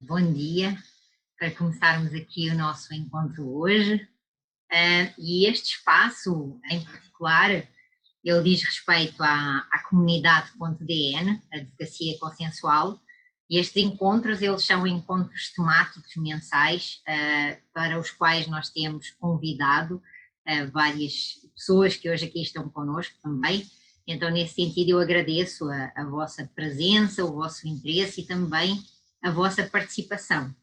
Bom dia, para começarmos aqui o nosso encontro hoje. E este espaço, em particular, ele diz respeito à comunidade.dn, Advocacia Consensual, e estes encontros, eles são encontros temáticos mensais, para os quais nós temos convidado várias pessoas que hoje aqui estão connosco também. Então, nesse sentido, eu agradeço a vossa presença, o vosso interesse e também a vossa participação.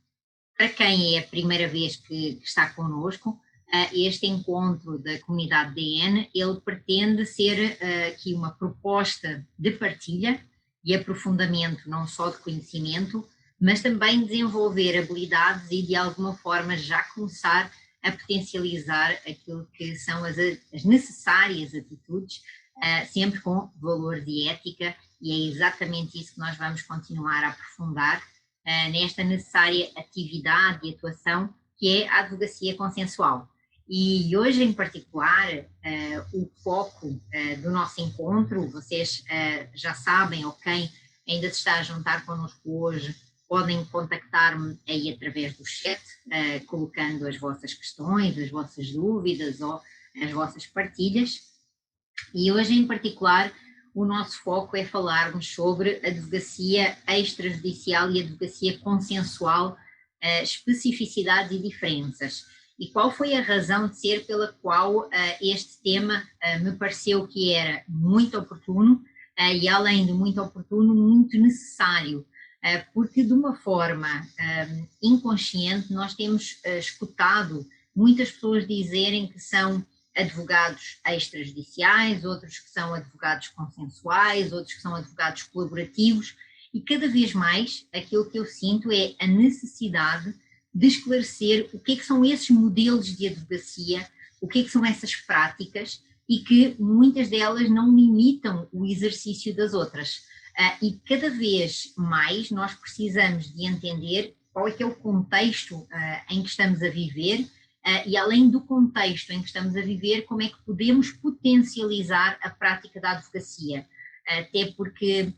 Para quem é a primeira vez que está connosco, este encontro da comunidade DN, ele pretende ser aqui uma proposta de partilha e aprofundamento não só de conhecimento, mas também desenvolver habilidades e de alguma forma já começar a potencializar aquilo que são as necessárias atitudes, sempre com valores e ética, e é exatamente isso que nós vamos continuar a aprofundar nesta necessária atividade e atuação que é a advocacia consensual. E hoje, em particular, o foco do nosso encontro, vocês já sabem, ou quem ainda se está a juntar connosco hoje, podem contactar-me aí através do chat, colocando as vossas questões, as vossas dúvidas ou as vossas partilhas. E hoje, em particular, o nosso foco é falarmos sobre advocacia extrajudicial e advocacia consensual, especificidades e diferenças. E qual foi a razão de ser pela qual este tema me pareceu que era muito oportuno e, além de muito oportuno, muito necessário, porque de uma forma inconsciente nós temos escutado muitas pessoas dizerem que são advogados extrajudiciais, outros que são advogados consensuais, outros que são advogados colaborativos, e cada vez mais aquilo que eu sinto é a necessidade de esclarecer o que é que são esses modelos de advocacia, o que é que são essas práticas, e que muitas delas não limitam o exercício das outras. E cada vez mais nós precisamos de entender qual é que é o contexto em que estamos a viver, e além do contexto em que estamos a viver, como é que podemos potencializar a prática da advocacia, até porque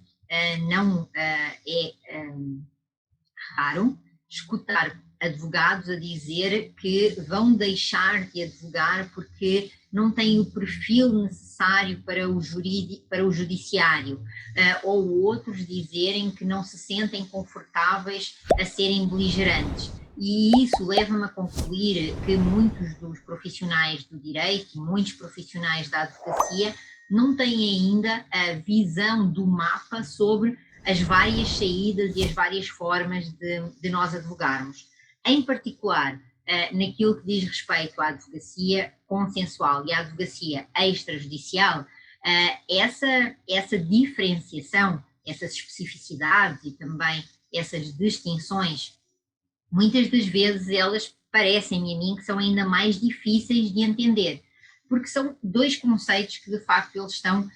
não é raro escutar advogados a dizer que vão deixar de advogar porque não têm o perfil necessário para o judiciário, ou outros dizerem que não se sentem confortáveis a serem beligerantes. E isso leva-me a concluir que muitos dos profissionais do direito, muitos profissionais da advocacia, não têm ainda a visão do mapa sobre as várias saídas e as várias formas de nós advogarmos. Em particular, naquilo que diz respeito à advocacia consensual e à advocacia extrajudicial, essa diferenciação, essas especificidades e também essas distinções, muitas das vezes elas parecem-me a mim que são ainda mais difíceis de entender, porque são dois conceitos que de facto eles estão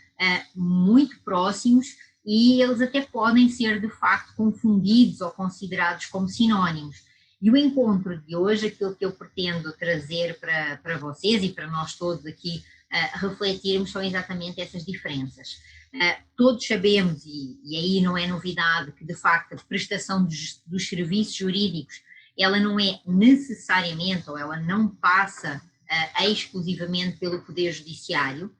muito próximos e eles até podem ser de facto confundidos ou considerados como sinónimos. E o encontro de hoje, aquilo que eu pretendo trazer para vocês e para nós todos aqui refletirmos, são exatamente essas diferenças. Todos sabemos, e aí não é novidade, que de facto a prestação dos serviços jurídicos, ela não é necessariamente, ou ela não passa exclusivamente pelo Poder Judiciário,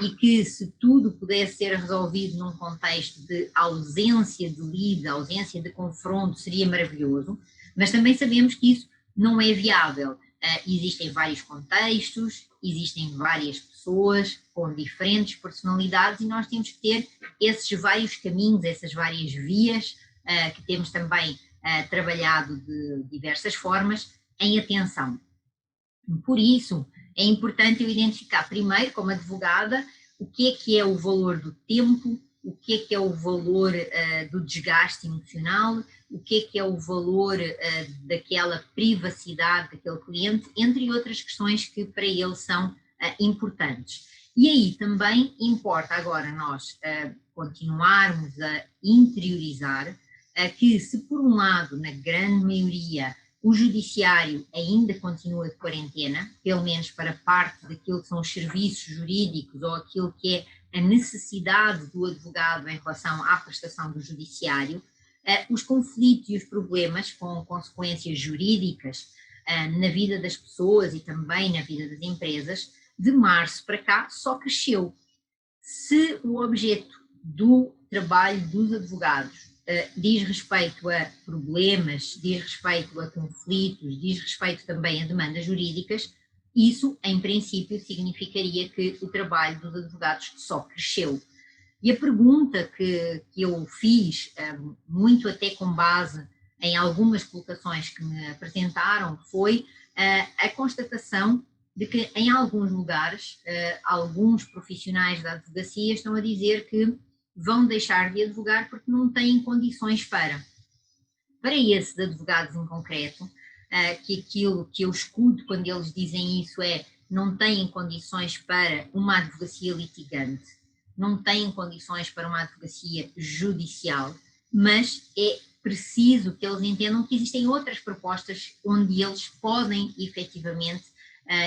e que se tudo pudesse ser resolvido num contexto de ausência de lida, ausência de confronto, seria maravilhoso, mas também sabemos que isso não é viável. Existem vários contextos, existem várias pessoas com diferentes personalidades e nós temos que ter esses vários caminhos, essas várias vias que temos também trabalhado de diversas formas em atenção. Por isso, é importante eu identificar primeiro, como advogada, o que é o valor do tempo, o que é o valor do desgaste emocional, o que é o valor daquela privacidade daquele cliente, entre outras questões que para ele são importantes. E aí também importa agora nós continuarmos a interiorizar que se por um lado, na grande maioria, o judiciário ainda continua de quarentena, pelo menos para parte daquilo que são os serviços jurídicos ou aquilo que é a necessidade do advogado em relação à prestação do judiciário, os conflitos e os problemas com consequências jurídicas na vida das pessoas e também na vida das empresas, de março para cá só cresceu. Se o objeto do trabalho dos advogados diz respeito a problemas, diz respeito a conflitos, diz respeito também a demandas jurídicas, isso, em princípio, significaria que o trabalho dos advogados só cresceu. E a pergunta que eu fiz, muito até com base em algumas colocações que me apresentaram, foi a constatação de que em alguns lugares, alguns profissionais da advocacia estão a dizer que vão deixar de advogar porque não têm condições para. Para esses advogados em concreto, que aquilo que eu escuto quando eles dizem isso é não têm condições para uma advocacia litigante, não têm condições para uma advocacia judicial, mas é preciso que eles entendam que existem outras propostas onde eles podem efetivamente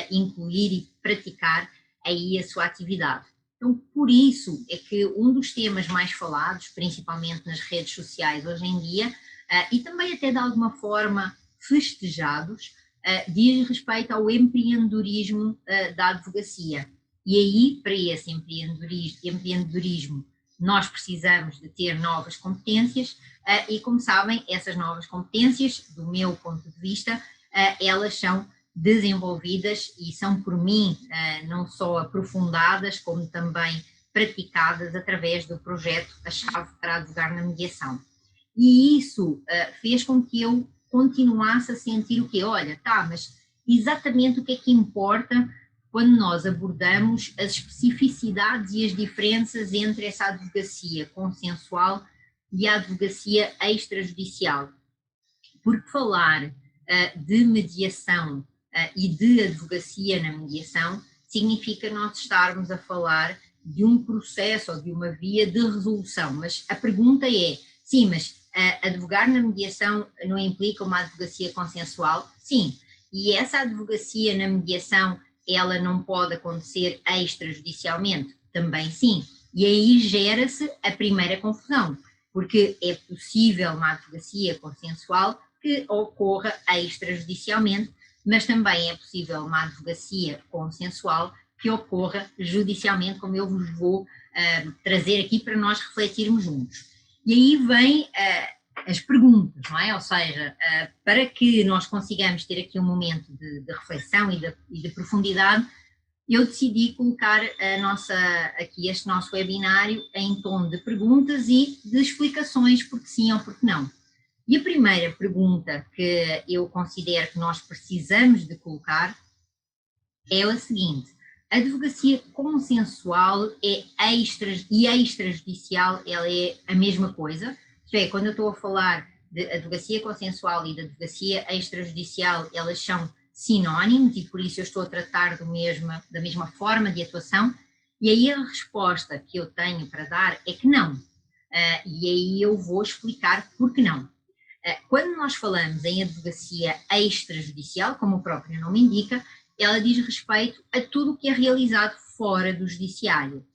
incluir e praticar aí a sua atividade. Então, por isso é que um dos temas mais falados, principalmente nas redes sociais hoje em dia, e também até de alguma forma festejados, diz respeito ao empreendedorismo da advocacia. E aí, para esse empreendedorismo, nós precisamos de ter novas competências e, como sabem, essas novas competências, do meu ponto de vista, elas são desenvolvidas e são, por mim, não só aprofundadas, como também praticadas através do projeto A Chave para Advogar na Mediação. E isso fez com que eu continuasse a sentir o quê? Olha, mas exatamente o que é que importa quando nós abordamos as especificidades e as diferenças entre essa advocacia consensual e a advocacia extrajudicial. Porque falar de mediação e de advocacia na mediação significa nós estarmos a falar de um processo ou de uma via de resolução. Mas a pergunta é, sim, mas advogar na mediação não implica uma advocacia consensual? Sim. E essa advocacia na mediação, ela não pode acontecer extrajudicialmente? Também sim. E aí gera-se a primeira confusão, porque é possível uma advocacia consensual que ocorra extrajudicialmente, mas também é possível uma advocacia consensual que ocorra judicialmente, como eu vos vou trazer aqui para nós refletirmos juntos. E aí vem as perguntas, não é? Ou seja, para que nós consigamos ter aqui um momento de reflexão e de profundidade, eu decidi colocar aqui este nosso webinário em tom de perguntas e de explicações, porque sim ou porque não. E a primeira pergunta que eu considero que nós precisamos de colocar é a seguinte: a advocacia consensual e extrajudicial, ela é a mesma coisa? Isto é, quando eu estou a falar de advocacia consensual e de advocacia extrajudicial, elas são sinónimos e por isso eu estou a tratar da mesma forma de atuação? E aí a resposta que eu tenho para dar é que não. E aí eu vou explicar por que não. Quando nós falamos em advocacia extrajudicial, como o próprio nome indica, ela diz respeito a tudo o que é realizado fora do judiciário.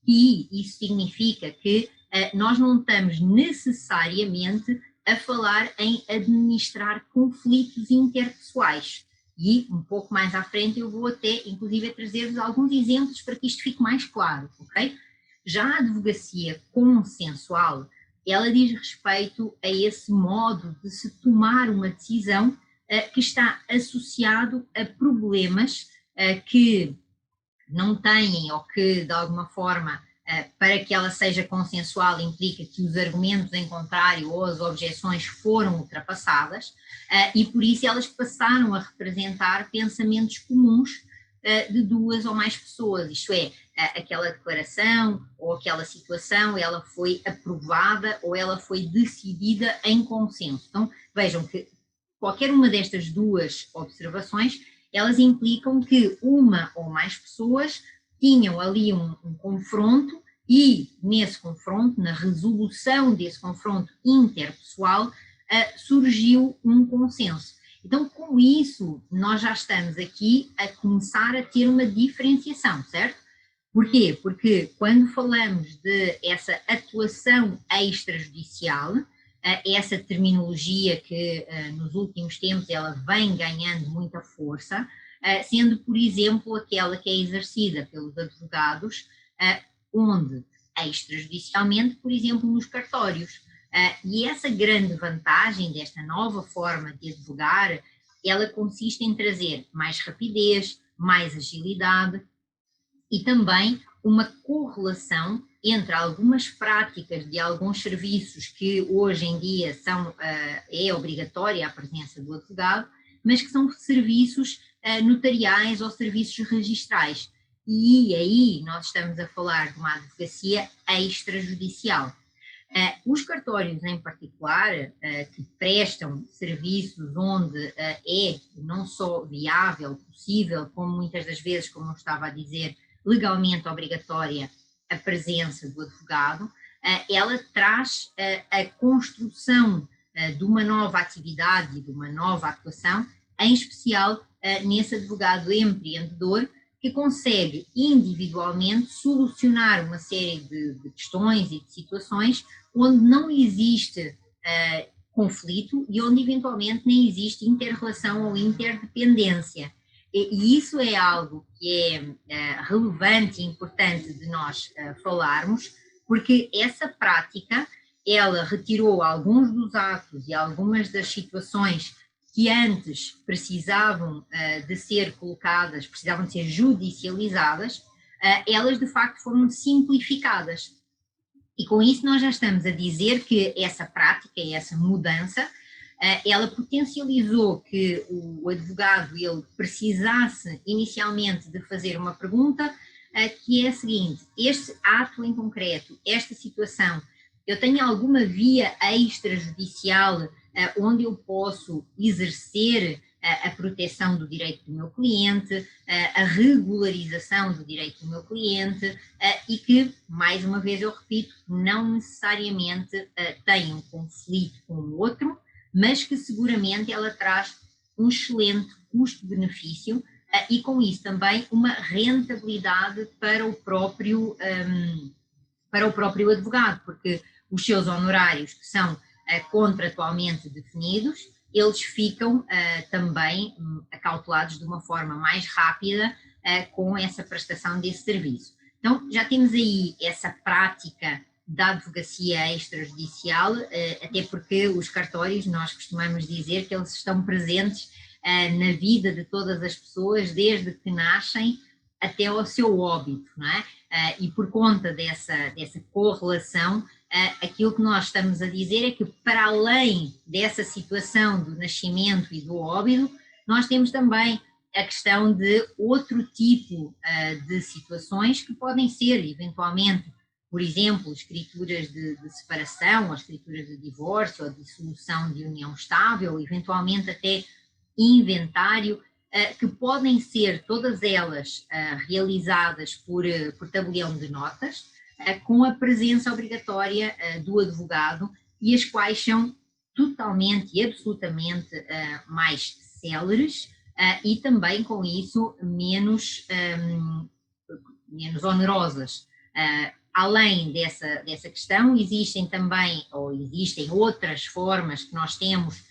E isso significa que nós não estamos necessariamente a falar em administrar conflitos interpessoais. E um pouco mais à frente eu vou até, inclusive, trazer-vos alguns exemplos para que isto fique mais claro, ok? Já a advocacia consensual, ela diz respeito a esse modo de se tomar uma decisão que está associado a problemas que não têm ou que, de alguma forma, para que ela seja consensual, implica que os argumentos em contrário ou as objeções foram ultrapassadas e, por isso, elas passaram a representar pensamentos comuns de duas ou mais pessoas, isto é, aquela declaração ou aquela situação, ela foi aprovada ou ela foi decidida em consenso. Então, vejam que qualquer uma destas duas observações, elas implicam que uma ou mais pessoas tinham ali um confronto e, nesse confronto, na resolução desse confronto interpessoal, surgiu um consenso. Então, com isso, nós já estamos aqui a começar a ter uma diferenciação, certo? Porquê? Porque quando falamos de essa atuação extrajudicial, essa terminologia que nos últimos tempos ela vem ganhando muita força, sendo, por exemplo, aquela que é exercida pelos advogados, onde extrajudicialmente, por exemplo, nos cartórios. E essa grande vantagem desta nova forma de advogar, ela consiste em trazer mais rapidez, mais agilidade e também uma correlação entre algumas práticas de alguns serviços que hoje em dia é obrigatória a presença do advogado, mas que são serviços notariais ou serviços registrais. E aí nós estamos a falar de uma advocacia extrajudicial. Os cartórios em particular, que prestam serviços onde é não só viável, possível, como muitas das vezes, como eu estava a dizer, legalmente obrigatória a presença do advogado, ela traz a construção de uma nova atividade, de uma nova atuação, em especial nesse advogado empreendedor que consegue individualmente solucionar uma série de questões e de situações onde não existe conflito e onde eventualmente nem existe inter-relação ou interdependência. E isso é algo que é relevante e importante de nós falarmos, porque essa prática, ela retirou alguns dos atos e algumas das situações que antes precisavam de ser colocadas, precisavam de ser judicializadas, elas de facto foram simplificadas. E com isso nós já estamos a dizer que essa prática, essa mudança, ela potencializou que o advogado ele precisasse inicialmente de fazer uma pergunta que é a seguinte: este ato em concreto, esta situação, eu tenho alguma via extrajudicial onde eu posso exercer a proteção do direito do meu cliente, a regularização do direito do meu cliente e que, mais uma vez eu repito, não necessariamente tem um conflito com o outro, mas que seguramente ela traz um excelente custo-benefício e com isso também uma rentabilidade para o próprio advogado, porque os seus honorários que são contratualmente definidos, eles ficam também acautelados de uma forma mais rápida com essa prestação desse serviço. Então, já temos aí essa prática da advocacia extrajudicial, até porque os cartórios, nós costumamos dizer que eles estão presentes na vida de todas as pessoas, desde que nascem até ao seu óbito, não é? E por conta dessa correlação, aquilo que nós estamos a dizer é que, para além dessa situação do nascimento e do óbito, nós temos também a questão de outro tipo de situações que podem ser, eventualmente, por exemplo, escrituras de separação, ou escrituras de divórcio, ou dissolução de união estável, eventualmente até inventário, que podem ser todas elas realizadas por tabelião de notas, com a presença obrigatória do advogado e as quais são totalmente e absolutamente mais céleres e também com isso menos onerosas. Além dessa questão, existem também, ou existem outras formas que nós temos,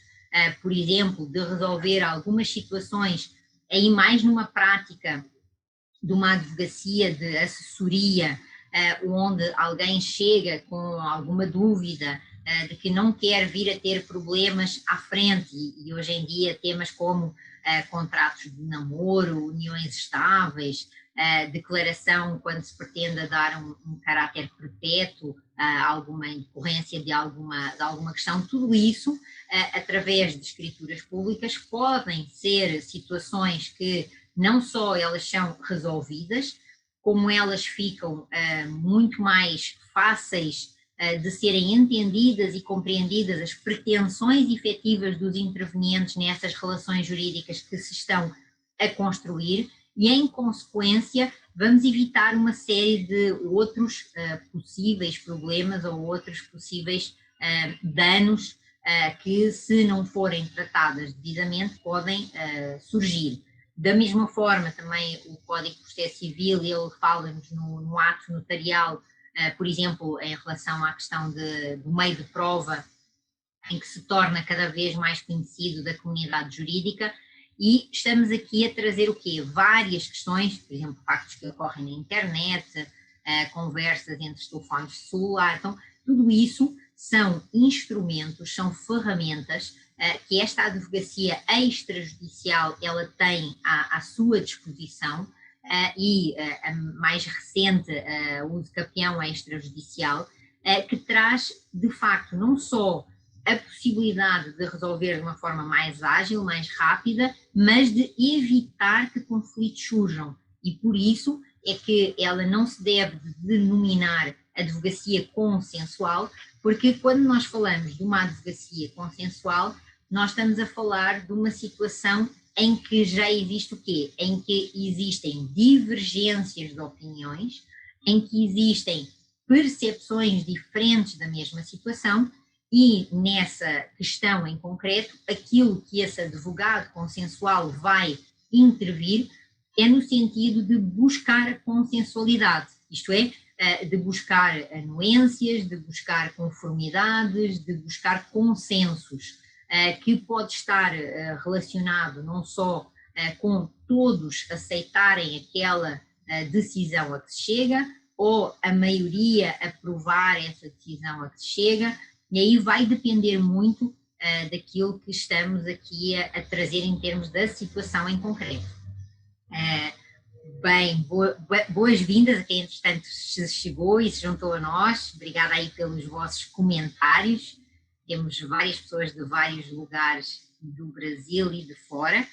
por exemplo, de resolver algumas situações aí mais numa prática de uma advocacia de assessoria, onde alguém chega com alguma dúvida de que não quer vir a ter problemas à frente, e hoje em dia temas como contratos de namoro, uniões estáveis, declaração quando se pretende dar um caráter perpétuo, alguma decorrência de alguma questão, tudo isso, através de escrituras públicas, podem ser situações que não só elas são resolvidas, como elas ficam muito mais fáceis de serem entendidas e compreendidas as pretensões efetivas dos intervenientes nessas relações jurídicas que se estão a construir e, em consequência, vamos evitar uma série de outros possíveis problemas ou outros possíveis danos que, se não forem tratadas devidamente, podem surgir. Da mesma forma, também o Código de Processo Civil, ele fala-nos no ato notarial, por exemplo, em relação à questão do meio de prova, em que se torna cada vez mais conhecido da comunidade jurídica, e estamos aqui a trazer o quê? Várias questões, por exemplo, factos que ocorrem na internet, conversas entre os telefones de celular, então tudo isso são instrumentos, são ferramentas que esta advocacia extrajudicial ela tem à sua disposição, e a mais recente, o uso campeão extrajudicial, que traz de facto não só a possibilidade de resolver de uma forma mais ágil, mais rápida, mas de evitar que conflitos surjam. E por isso é que ela não se deve denominar advocacia consensual, porque quando nós falamos de uma advocacia consensual, nós estamos a falar de uma situação em que já existe o quê? Em que existem divergências de opiniões, em que existem percepções diferentes da mesma situação, e nessa questão em concreto, aquilo que esse advogado consensual vai intervir é no sentido de buscar a consensualidade, isto é, de buscar anuências, de buscar conformidades, de buscar consensos, que pode estar relacionado não só com todos aceitarem aquela decisão a que se chega, ou a maioria aprovar essa decisão a que se chega, e aí vai depender muito daquilo que estamos aqui a trazer em termos da situação em concreto. Bem, boas-vindas a quem entretanto chegou e se juntou a nós. Obrigada aí pelos vossos comentários. Temos várias pessoas de vários lugares do Brasil e de fora,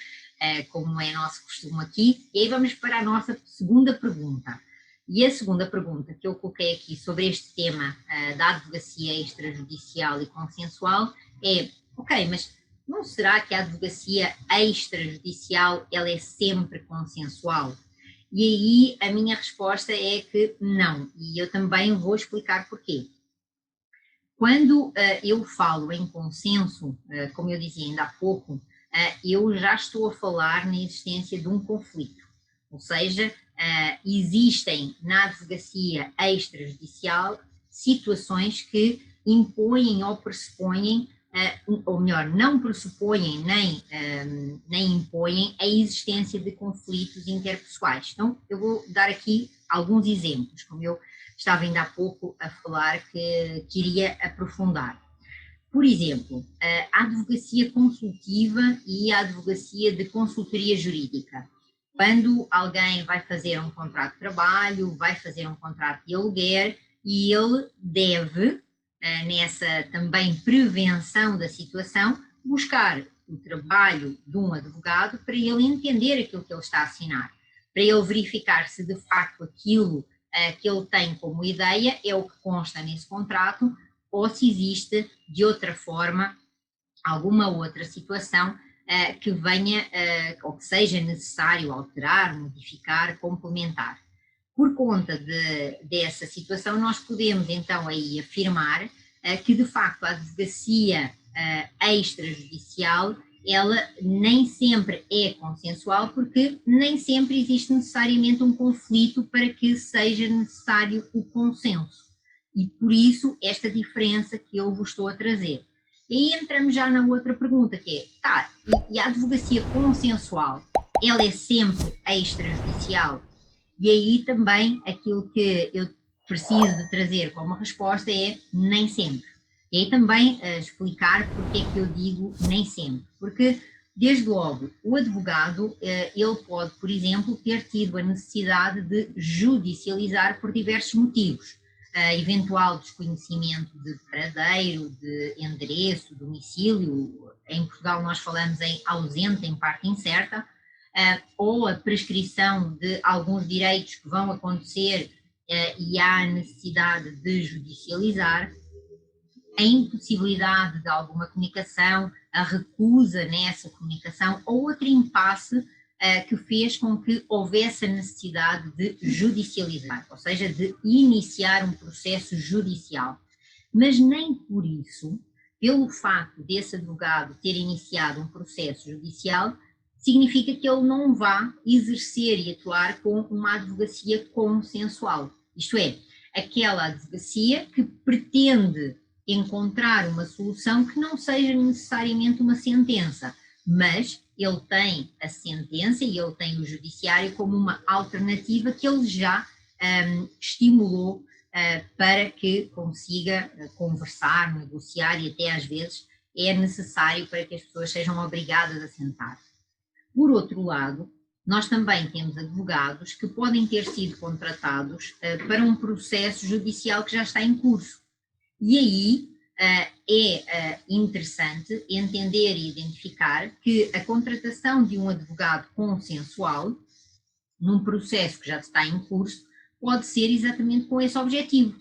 como é nosso costume aqui. E aí vamos para a nossa segunda pergunta. E a segunda pergunta que eu coloquei aqui sobre este tema da advocacia extrajudicial e consensual é, ok, mas não será que a advocacia extrajudicial ela é sempre consensual? E aí a minha resposta é que não, e eu também vou explicar porquê. Quando eu falo em consenso, como eu dizia ainda há pouco, eu já estou a falar na existência de um conflito, ou seja, existem na advocacia extrajudicial situações que impõem ou pressupõem, ou melhor, não pressupõem nem impõem a existência de conflitos interpessoais. Então, eu vou dar aqui alguns exemplos, como eu estava ainda há pouco a falar que iria aprofundar. Por exemplo, a advocacia consultiva e a advocacia de consultoria jurídica. Quando alguém vai fazer um contrato de trabalho, vai fazer um contrato de aluguer, e ele deve, nessa também prevenção da situação, buscar o trabalho de um advogado para ele entender aquilo que ele está a assinar, para ele verificar se de facto aquilo que ele tem como ideia é o que consta nesse contrato, ou se existe de outra forma alguma outra situação que venha ou que seja necessário alterar, modificar, complementar. Por conta dessa situação, nós podemos então aí afirmar que de facto a advocacia extrajudicial ela nem sempre é consensual, porque nem sempre existe necessariamente um conflito para que seja necessário o consenso. E por isso esta diferença que eu vos estou a trazer. E aí entramos já na outra pergunta, que é, e a advocacia consensual, ela é sempre extrajudicial? E aí também aquilo que eu preciso de trazer como resposta é nem sempre. E aí também explicar porque é que eu digo nem sempre. Porque, desde logo, o advogado, ele pode, por exemplo, ter tido a necessidade de judicializar por diversos motivos. Eventual desconhecimento de paradeiro, de endereço, domicílio, em Portugal nós falamos em ausente, em parte incerta, ou a prescrição de alguns direitos que vão acontecer e há necessidade de judicializar, a impossibilidade de alguma comunicação, a recusa nessa comunicação ou outro impasse que fez com que houvesse a necessidade de judicializar, ou seja, de iniciar um processo judicial. Mas nem por isso, pelo facto desse advogado ter iniciado um processo judicial, significa que ele não vá exercer e atuar com uma advocacia consensual. Isto é, aquela advocacia que pretende encontrar uma solução que não seja necessariamente uma sentença, mas ele tem a sentença e ele tem o judiciário como uma alternativa que ele já estimulou para que consiga conversar, negociar e até às vezes é necessário para que as pessoas sejam obrigadas a sentar. Por outro lado, nós também temos advogados que podem ter sido contratados para um processo judicial que já está em curso. E aí é interessante entender e identificar que a contratação de um advogado consensual num processo que já está em curso pode ser exatamente com esse objetivo.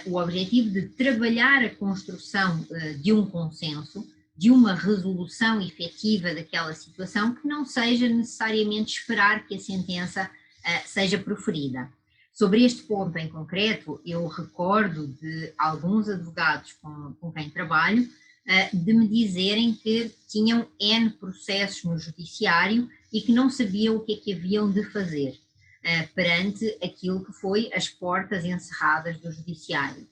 O objetivo de trabalhar a construção de um consenso, de uma resolução efetiva daquela situação que não seja necessariamente esperar que a sentença seja proferida. Sobre este ponto em concreto, eu recordo de alguns advogados com quem trabalho de me dizerem que tinham N processos no judiciário e que não sabiam o que é que haviam de fazer perante aquilo que foi as portas encerradas do judiciário.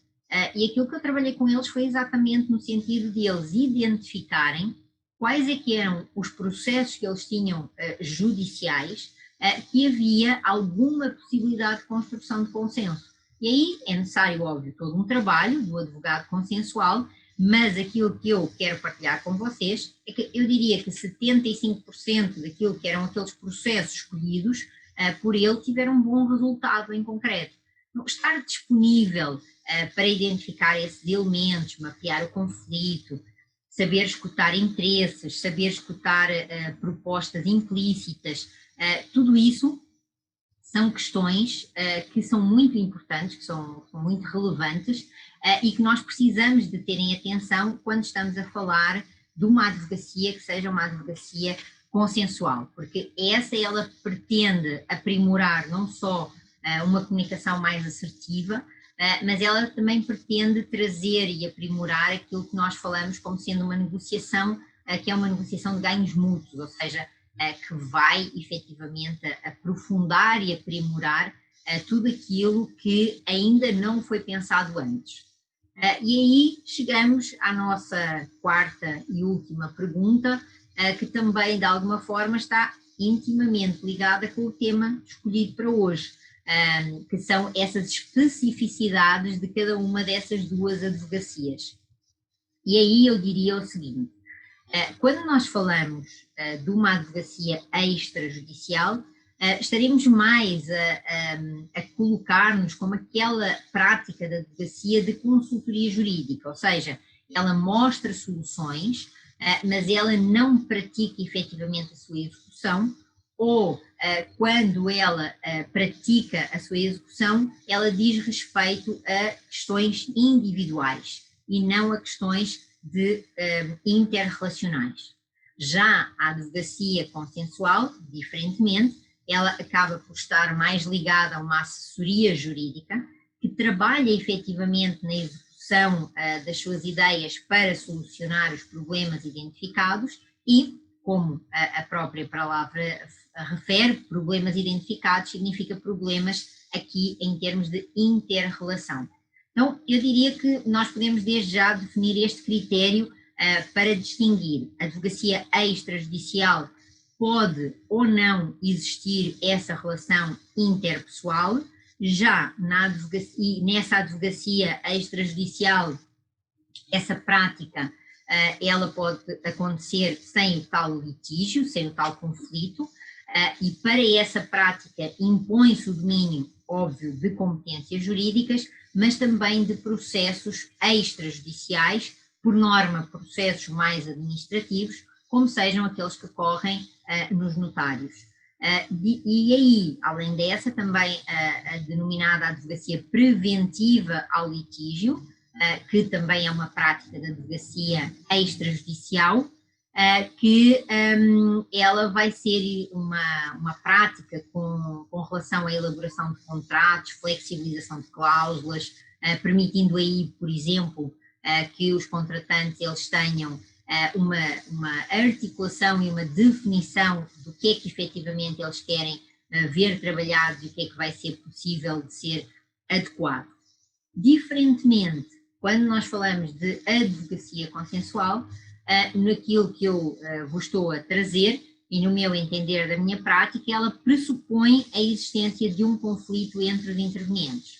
E aquilo que eu trabalhei com eles foi exatamente no sentido de eles identificarem quais é que eram os processos que eles tinham judiciais que havia alguma possibilidade de construção de consenso. E aí é necessário, óbvio, todo um trabalho do advogado consensual, mas aquilo que eu quero partilhar com vocês é que eu diria que 75% daquilo que eram aqueles processos escolhidos por ele tiveram um bom resultado em concreto. Estar disponível para identificar esses elementos, mapear o conflito, saber escutar interesses, saber escutar propostas implícitas, tudo isso são questões que são muito importantes, que são muito relevantes e que nós precisamos de terem atenção quando estamos a falar de uma advocacia que seja uma advocacia consensual, porque ela pretende aprimorar não só uma comunicação mais assertiva, mas ela também pretende trazer e aprimorar aquilo que nós falamos como sendo uma negociação que é uma negociação de ganhos mútuos, ou seja, que vai efetivamente aprofundar e aprimorar tudo aquilo que ainda não foi pensado antes. E aí chegamos à nossa quarta e última pergunta, que também de alguma forma está intimamente ligada com o tema escolhido para hoje, que são essas especificidades de cada uma dessas duas advocacias. E aí eu diria o seguinte, quando nós falamos de uma advocacia extrajudicial, estaremos mais a colocar-nos como aquela prática da advocacia de consultoria jurídica, ou seja, ela mostra soluções, mas ela não pratica efetivamente a sua execução, ou quando ela pratica a sua execução, ela diz respeito a questões individuais e não a questões interrelacionais. Já a advocacia consensual, diferentemente, ela acaba por estar mais ligada a uma assessoria jurídica que trabalha efetivamente na execução das suas ideias para solucionar os problemas identificados e, como a própria palavra refere, problemas identificados significa problemas aqui em termos de inter-relação. Então, eu diria que nós podemos desde já definir este critério para distinguir. A advocacia extrajudicial pode ou não existir essa relação interpessoal, já nessa advocacia extrajudicial, essa prática ela pode acontecer sem o tal litígio, sem o tal conflito, e para essa prática impõe-se o domínio, óbvio, de competências jurídicas, mas também de processos extrajudiciais, por norma processos mais administrativos, como sejam aqueles que correm nos notários. E aí, além dessa, também a denominada advocacia preventiva ao litígio, que também é uma prática da advocacia extrajudicial, que ela vai ser uma prática com relação à elaboração de contratos, flexibilização de cláusulas, permitindo aí, por exemplo, que os contratantes eles tenham uma articulação e uma definição do que é que efetivamente eles querem ver trabalhado e o que é que vai ser possível de ser adequado. Diferentemente quando nós falamos de advocacia consensual, naquilo que eu vos estou a trazer, e no meu entender da minha prática, ela pressupõe a existência de um conflito entre os intervenientes.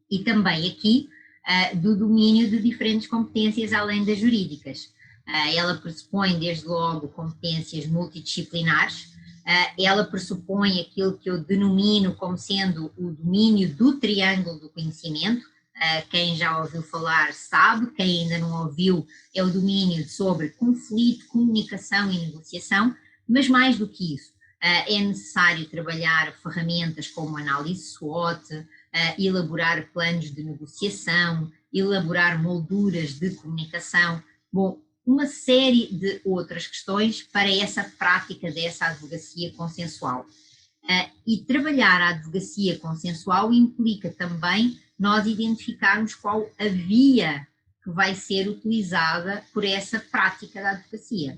E também aqui do domínio de diferentes competências além das jurídicas. Ela pressupõe desde logo competências multidisciplinares, ela pressupõe aquilo que eu denomino como sendo o domínio do triângulo do conhecimento. Quem já ouviu falar sabe, quem ainda não ouviu é o domínio sobre conflito, comunicação e negociação, mas mais do que isso, é necessário trabalhar ferramentas como análise SWOT, elaborar planos de negociação, elaborar molduras de comunicação, bom, uma série de outras questões para essa prática dessa advocacia consensual. E trabalhar a advocacia consensual implica também nós identificarmos qual a via que vai ser utilizada por essa prática da advocacia.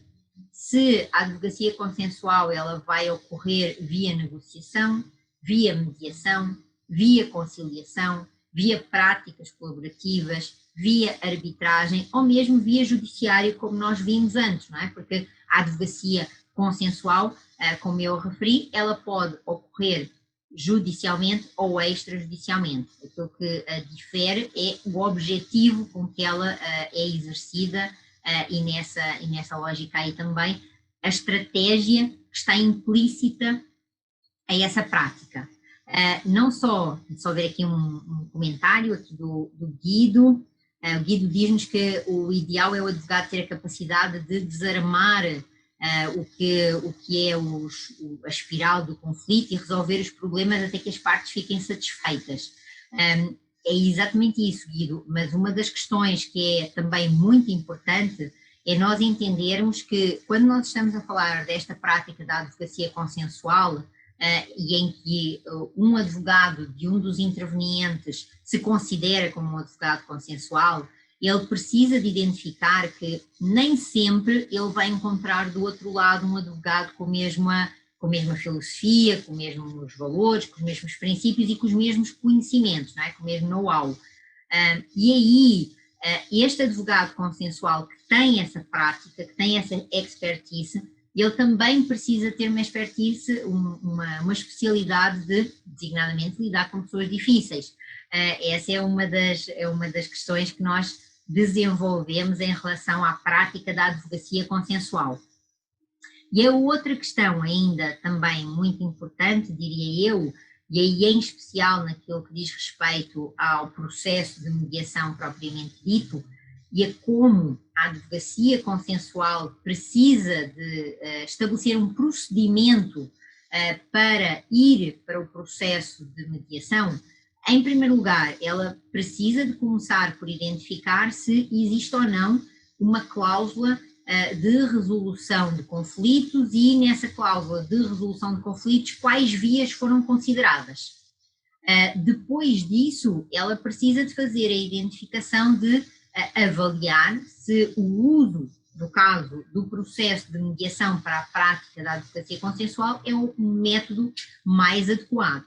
Se a advocacia consensual ela vai ocorrer via negociação, via mediação, via conciliação, via práticas colaborativas, via arbitragem ou mesmo via judiciário, como nós vimos antes, não é? Porque a advocacia consensual, como eu referi, ela pode ocorrer judicialmente ou extrajudicialmente. Aquilo que difere é o objetivo com que ela é exercida e nessa lógica aí também a estratégia que está implícita a essa prática. Não só ver aqui um comentário aqui do Guido. O Guido diz-nos que o ideal é o advogado ter a capacidade de desarmar o que é a espiral do conflito e resolver os problemas até que as partes fiquem satisfeitas. É exatamente isso, Guido, mas uma das questões que é também muito importante é nós entendermos que quando nós estamos a falar desta prática da advocacia consensual, e em que um advogado de um dos intervenientes se considera como um advogado consensual, ele precisa de identificar que nem sempre ele vai encontrar do outro lado um advogado com a mesma filosofia, com os mesmos valores, com os mesmos princípios e com os mesmos conhecimentos, não é? Com o mesmo know-how. E aí, este advogado consensual que tem essa prática, que tem essa expertise, ele também precisa ter uma expertise, uma especialidade de, designadamente, lidar com pessoas difíceis. Essa é uma das questões que nós desenvolvemos em relação à prática da advocacia consensual. E a outra questão ainda também muito importante, diria eu, e aí em especial naquilo que diz respeito ao processo de mediação propriamente dito, e a como a advocacia consensual precisa de estabelecer um procedimento para ir para o processo de mediação. Em primeiro lugar, ela precisa de começar por identificar se existe ou não uma cláusula de resolução de conflitos e nessa cláusula de resolução de conflitos quais vias foram consideradas. Depois disso, ela precisa de fazer a identificação de avaliar se o uso, no caso do processo de mediação para a prática da advocacia consensual, é o método mais adequado.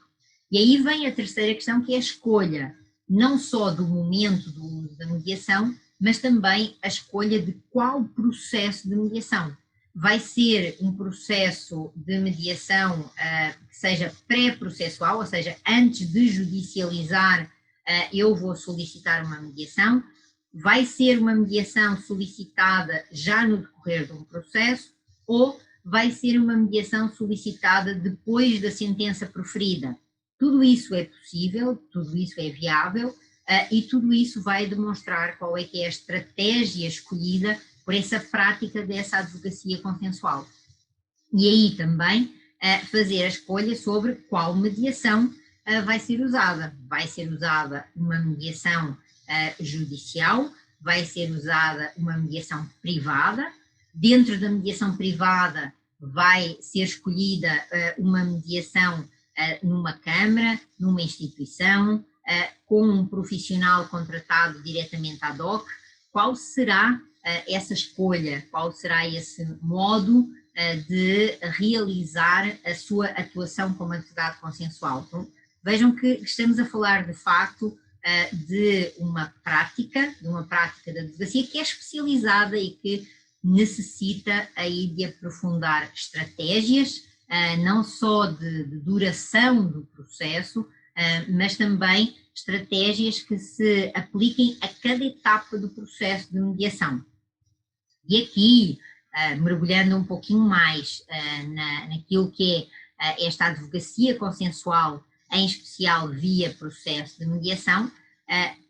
E aí vem a terceira questão, que é a escolha, não só do momento do uso da mediação, mas também a escolha de qual processo de mediação. Vai ser um processo de mediação que seja pré-processual, ou seja, antes de judicializar, eu vou solicitar uma mediação. Vai ser uma mediação solicitada já no decorrer de um processo ou vai ser uma mediação solicitada depois da sentença proferida. Tudo isso é possível, tudo isso é viável e tudo isso vai demonstrar qual é que é a estratégia escolhida por essa prática dessa advocacia consensual. E aí também fazer a escolha sobre qual mediação vai ser usada. Vai ser usada uma mediação judicial, vai ser usada uma mediação privada. Dentro da mediação privada vai ser escolhida uma mediação numa câmara, numa instituição, com um profissional contratado diretamente ad hoc. Qual será essa escolha? Qual será esse modo de realizar a sua atuação como advogado consensual? Então, vejam que estamos a falar de facto de uma prática da advocacia que é especializada e que necessita aí de aprofundar estratégias, não só de duração do processo, mas também estratégias que se apliquem a cada etapa do processo de mediação. E aqui, mergulhando um pouquinho mais naquilo que é esta advocacia consensual, em especial via processo de mediação,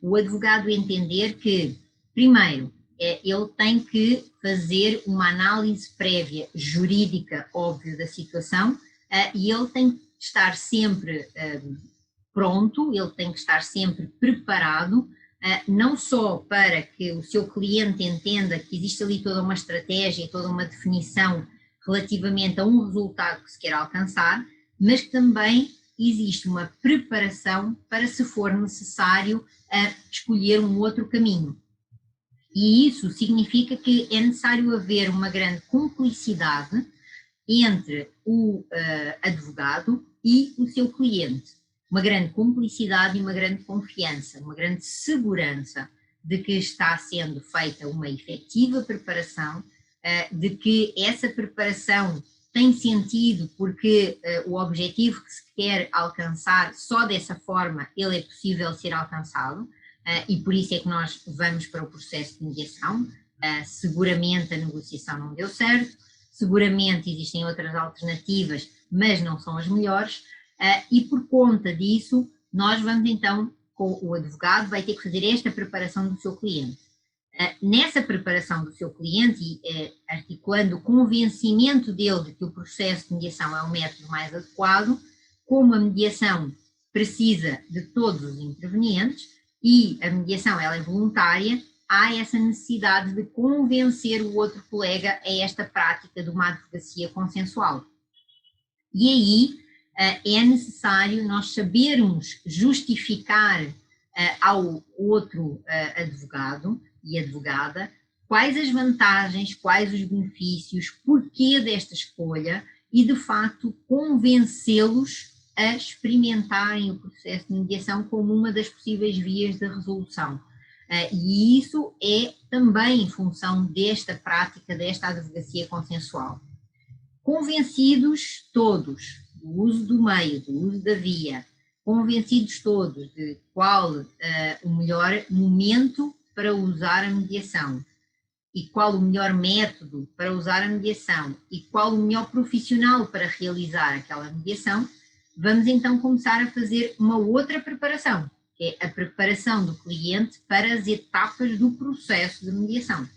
o advogado entender que, primeiro, ele tem que fazer uma análise prévia jurídica, óbvio, da situação, e ele tem que estar sempre pronto, ele tem que estar sempre preparado, não só para que o seu cliente entenda que existe ali toda uma estratégia, toda uma definição relativamente a um resultado que se quer alcançar, mas que também existe uma preparação para, se for necessário, escolher um outro caminho. E isso significa que é necessário haver uma grande cumplicidade entre o advogado e o seu cliente. Uma grande cumplicidade e uma grande confiança, uma grande segurança de que está sendo feita uma efetiva preparação, de que essa preparação tem sentido porque o objetivo que se quer alcançar, só dessa forma ele é possível ser alcançado, e por isso é que nós vamos para o processo de mediação. Seguramente a negociação não deu certo, seguramente existem outras alternativas, mas não são as melhores, e por conta disso nós vamos então, o advogado vai ter que fazer esta preparação do seu cliente. Nessa preparação do seu cliente e articulando o convencimento dele de que o processo de mediação é o método mais adequado, como a mediação precisa de todos os intervenientes e a mediação ela é voluntária, há essa necessidade de convencer o outro colega a esta prática de uma advocacia consensual. E aí é necessário nós sabermos justificar ao outro advogado e advogada quais as vantagens, quais os benefícios, porquê desta escolha e, de facto, convencê-los a experimentarem o processo de mediação como uma das possíveis vias de resolução. E isso é também em função desta prática, desta advocacia consensual. Convencidos todos do uso do meio, do uso da via, convencidos todos de qual o melhor momento para usar a mediação e qual o melhor método para usar a mediação e qual o melhor profissional para realizar aquela mediação, vamos então começar a fazer uma outra preparação, que é a preparação do cliente para as etapas do processo de mediação.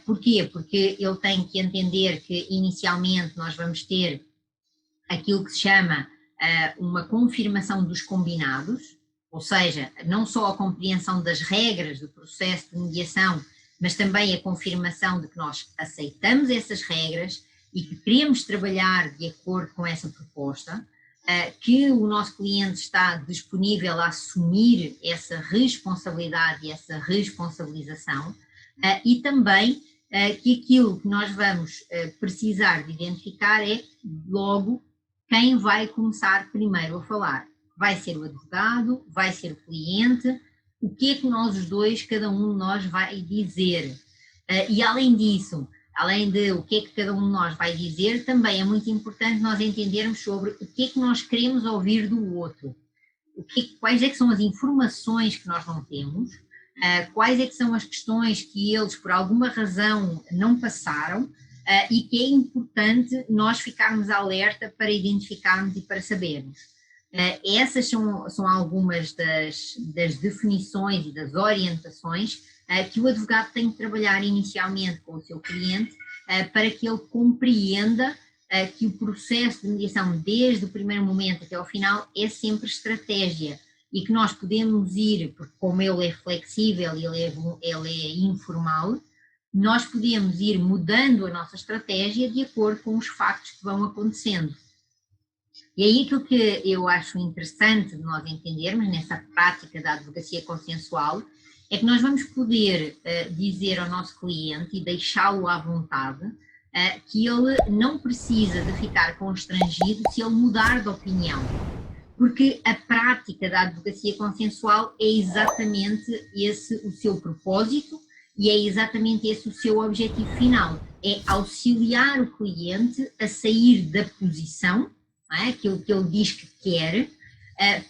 Porquê? Porque ele tem que entender que inicialmente nós vamos ter aquilo que se chama uma confirmação dos combinados, ou seja, não só a compreensão das regras do processo de mediação, mas também a confirmação de que nós aceitamos essas regras e que queremos trabalhar de acordo com essa proposta, que o nosso cliente está disponível a assumir essa responsabilidade e essa responsabilização, e também que aquilo que nós vamos precisar de identificar é logo quem vai começar primeiro a falar. Vai ser o advogado, vai ser o cliente, o que é que nós os dois, cada um de nós vai dizer. E além disso, além de o que é que cada um de nós vai dizer, também é muito importante nós entendermos sobre o que é que nós queremos ouvir do outro. Quais é que são as informações que nós não temos, quais é que são as questões que eles, por alguma razão, não passaram, e que é importante nós ficarmos alerta para identificarmos e para sabermos. Essas são algumas das definições e das orientações que o advogado tem que trabalhar inicialmente com o seu cliente para que ele compreenda que o processo de mediação, desde o primeiro momento até ao final, é sempre estratégia e que nós podemos ir, porque como ele é flexível e ele é informal, nós podemos ir mudando a nossa estratégia de acordo com os factos que vão acontecendo. E aí aquilo que eu acho interessante de nós entendermos nessa prática da advocacia consensual é que nós vamos poder dizer ao nosso cliente e deixá-lo à vontade que ele não precisa de ficar constrangido se ele mudar de opinião. porque a prática da advocacia consensual é exatamente esse o seu propósito e é exatamente esse o seu objetivo final, é auxiliar o cliente a sair da posição, não é? Aquilo que ele diz que quer,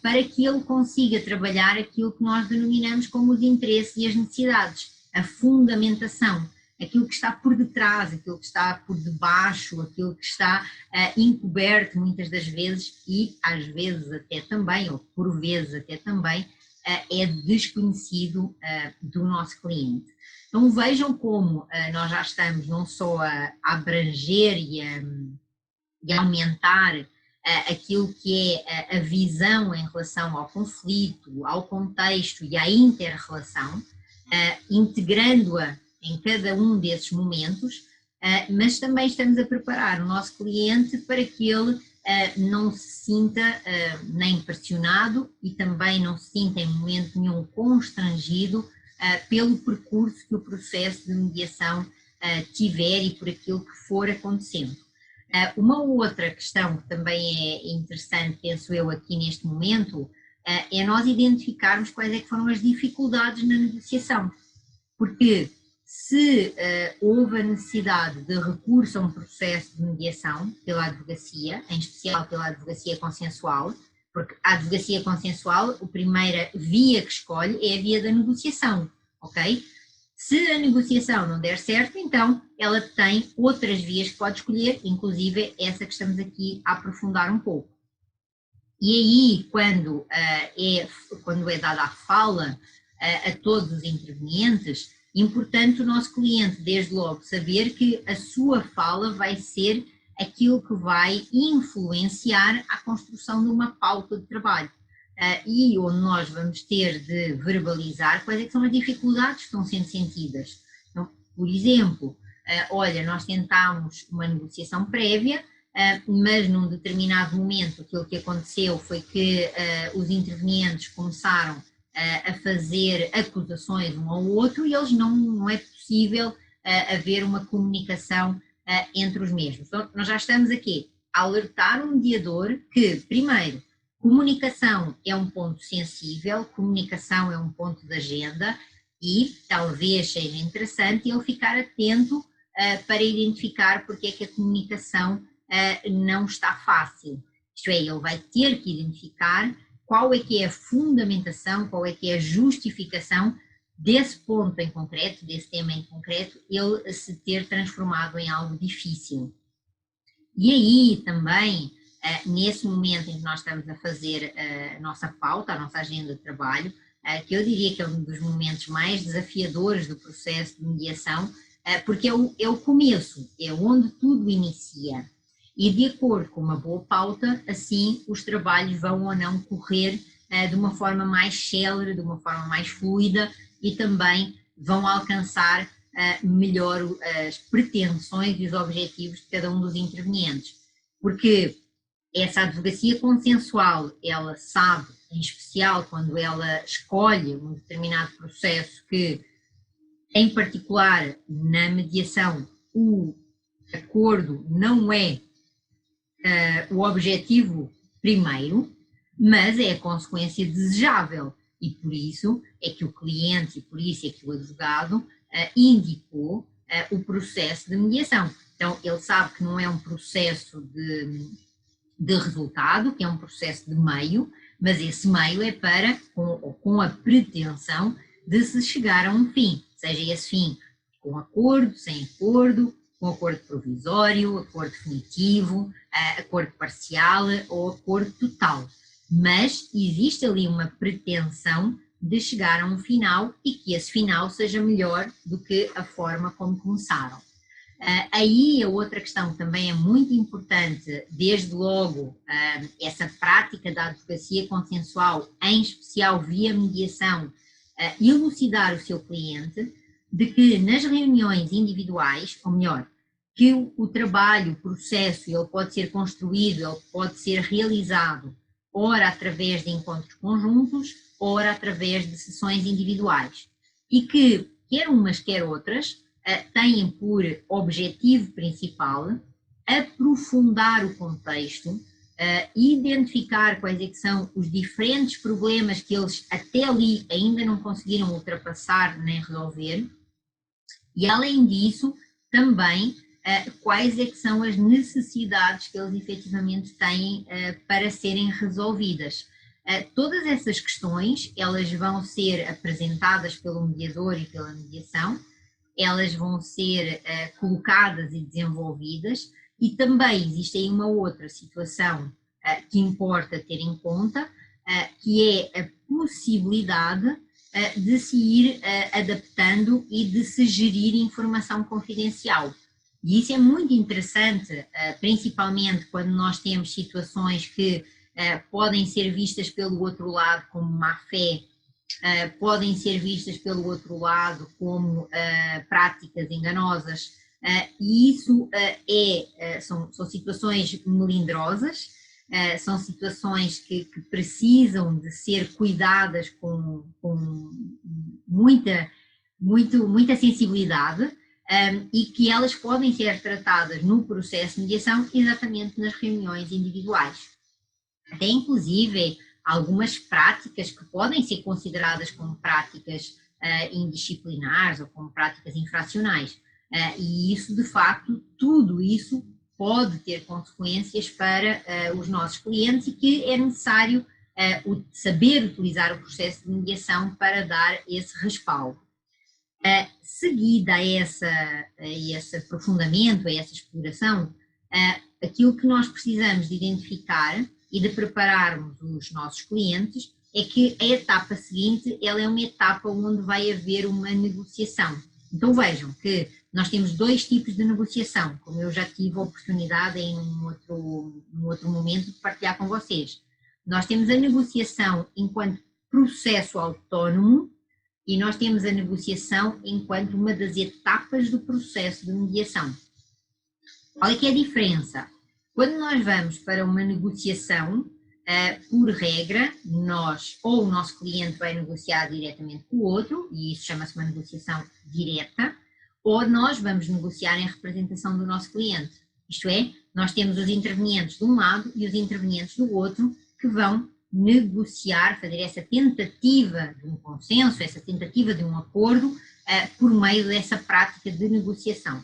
para que ele consiga trabalhar aquilo que nós denominamos como os interesses e as necessidades, a fundamentação, aquilo que está por detrás, aquilo que está por debaixo, aquilo que está encoberto muitas das vezes e às vezes até também, ou por vezes até também, é desconhecido do nosso cliente. Então vejam como nós já estamos não só a abranger e a aumentar aquilo que é a visão em relação ao conflito, ao contexto e à inter-relação, integrando-a em cada um desses momentos, mas também estamos a preparar o nosso cliente para que ele não se sinta nem pressionado e também não se sinta em momento nenhum constrangido pelo percurso que o processo de mediação tiver e por aquilo que for acontecendo. Uma outra questão que também é interessante, penso eu, aqui neste momento, é nós identificarmos quais é que foram as dificuldades na negociação, porque se houve a necessidade de recurso a um processo de mediação pela advocacia, em especial pela advocacia consensual, porque a advocacia consensual, a primeira via que escolhe é a via da negociação, ok? Se a negociação não der certo, então ela tem outras vias que pode escolher, inclusive essa que estamos aqui a aprofundar um pouco. E aí, quando é dada a fala a todos os intervenientes, importante o nosso cliente, desde logo, saber que a sua fala vai ser aquilo que vai influenciar a construção de uma pauta de trabalho. E onde nós vamos ter de verbalizar quais é que são as dificuldades que estão sendo sentidas. Então, por exemplo, olha, nós tentámos uma negociação prévia, mas num determinado momento aquilo que aconteceu foi que os intervenientes começaram a fazer acusações um ao outro e eles não é possível haver uma comunicação entre os mesmos. Então, nós já estamos aqui a alertar o mediador que, primeiro, comunicação é um ponto sensível, comunicação é um ponto de agenda e talvez seja interessante ele ficar atento para identificar porque é que a comunicação não está fácil. Isto é, ele vai ter que identificar qual é que é a fundamentação, qual é que é a justificação desse ponto em concreto, desse tema em concreto, ele se ter transformado em algo difícil. E aí também, nesse momento em que nós estamos a fazer a nossa pauta, a nossa agenda de trabalho, que eu diria que é um dos momentos mais desafiadores do processo de mediação, porque é o começo, é onde tudo inicia. E de acordo com uma boa pauta, assim os trabalhos vão ou não correr de uma forma mais célere, de uma forma mais fluida e também vão alcançar melhor as pretensões e os objetivos de cada um dos intervenientes. Porque essa advocacia consensual, ela sabe, em especial quando ela escolhe um determinado processo que, em particular na mediação, o acordo não é o objetivo primeiro, mas é a consequência desejável e por isso é que o cliente e por isso é que o advogado indicou o processo de mediação. Então ele sabe que não é um processo de resultado, que é um processo de meio, mas esse meio é para, com a pretensão de se chegar a um fim, seja esse fim com acordo, sem acordo, com acordo provisório, acordo definitivo, acordo parcial ou acordo total. Mas existe ali uma pretensão de chegar a um final e que esse final seja melhor do que a forma como começaram. Aí a outra questão que também é muito importante, desde logo, essa prática da advocacia consensual, em especial via mediação, elucidar o seu cliente de que nas reuniões individuais, ou melhor, que o trabalho, o processo, ele pode ser construído, ele pode ser realizado, ora através de encontros conjuntos, ora através de sessões individuais. E que, quer umas, quer outras, têm por objetivo principal aprofundar o contexto, identificar quais é que são os diferentes problemas que eles até ali ainda não conseguiram ultrapassar nem resolver, e além disso, também quais é que são as necessidades que eles efetivamente têm para serem resolvidas. Todas essas questões, elas vão ser apresentadas pelo mediador e pela mediação, elas vão ser colocadas e desenvolvidas, e também existe aí uma outra situação que importa ter em conta, que é a possibilidade de se ir adaptando e de se gerir informação confidencial. E isso é muito interessante, principalmente quando nós temos situações que podem ser vistas pelo outro lado como má-fé, podem ser vistas pelo outro lado como práticas enganosas, e isso são situações melindrosas, são situações que precisam de ser cuidadas com muita sensibilidade, e que elas podem ser tratadas no processo de mediação exatamente nas reuniões individuais. Até inclusive algumas práticas que podem ser consideradas como práticas indisciplinares ou como práticas infracionais. E isso, de facto, tudo isso pode ter consequências para os nossos clientes, e que é necessário saber utilizar o processo de mediação para dar esse respaldo. Seguida a esse aprofundamento, a essa exploração, aquilo que nós precisamos de identificar e de prepararmos os nossos clientes é que a etapa seguinte, ela é uma etapa onde vai haver uma negociação. Então vejam que nós temos dois tipos de negociação, como eu já tive a oportunidade em um outro momento de partilhar com vocês. Nós temos a negociação enquanto processo autónomo, e nós temos a negociação enquanto uma das etapas do processo de mediação. Qual é que é a diferença? Quando nós vamos para uma negociação, por regra, ou o nosso cliente vai negociar diretamente com o outro, e isso chama-se uma negociação direta, ou nós vamos negociar em representação do nosso cliente. Isto é, nós temos os intervenientes de um lado e os intervenientes do outro que vão negociar, fazer essa tentativa de um consenso, essa tentativa de um acordo por meio dessa prática de negociação.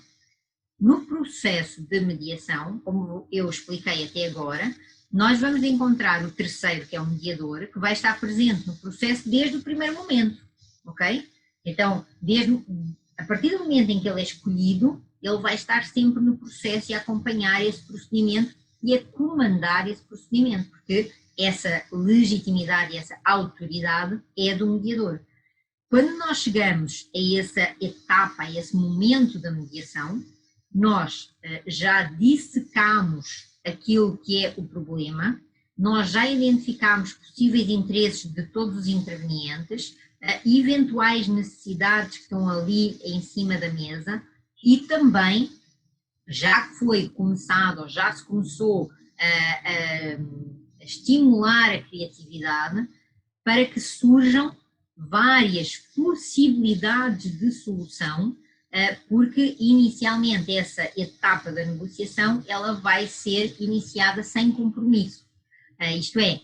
No processo de mediação, como eu expliquei até agora, nós vamos encontrar o terceiro, que é o mediador, que vai estar presente no processo desde o primeiro momento, ok? Então, a partir do momento em que ele é escolhido, ele vai estar sempre no processo e a acompanhar esse procedimento e a comandar esse procedimento, porque essa legitimidade e essa autoridade é do mediador. Quando nós chegamos a essa etapa, a esse momento da mediação, nós já dissecamos aquilo que é o problema, nós já identificamos possíveis interesses de todos os intervenientes, eventuais necessidades que estão ali em cima da mesa, e também já foi começado, ou já se começou a estimular a criatividade para que surjam várias possibilidades de solução, porque inicialmente essa etapa da negociação ela vai ser iniciada sem compromisso. Isto é,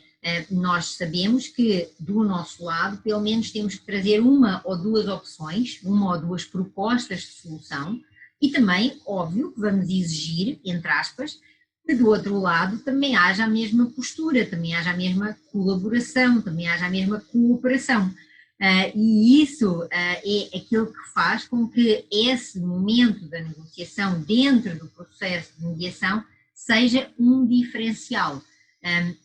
nós sabemos que do nosso lado pelo menos temos que trazer uma ou duas opções, uma ou duas propostas de solução, e também, óbvio, que vamos exigir, entre aspas, que do outro lado também haja a mesma postura, também haja a mesma colaboração, também haja a mesma cooperação. E isso é aquilo que faz com que esse momento da negociação dentro do processo de mediação seja um diferencial.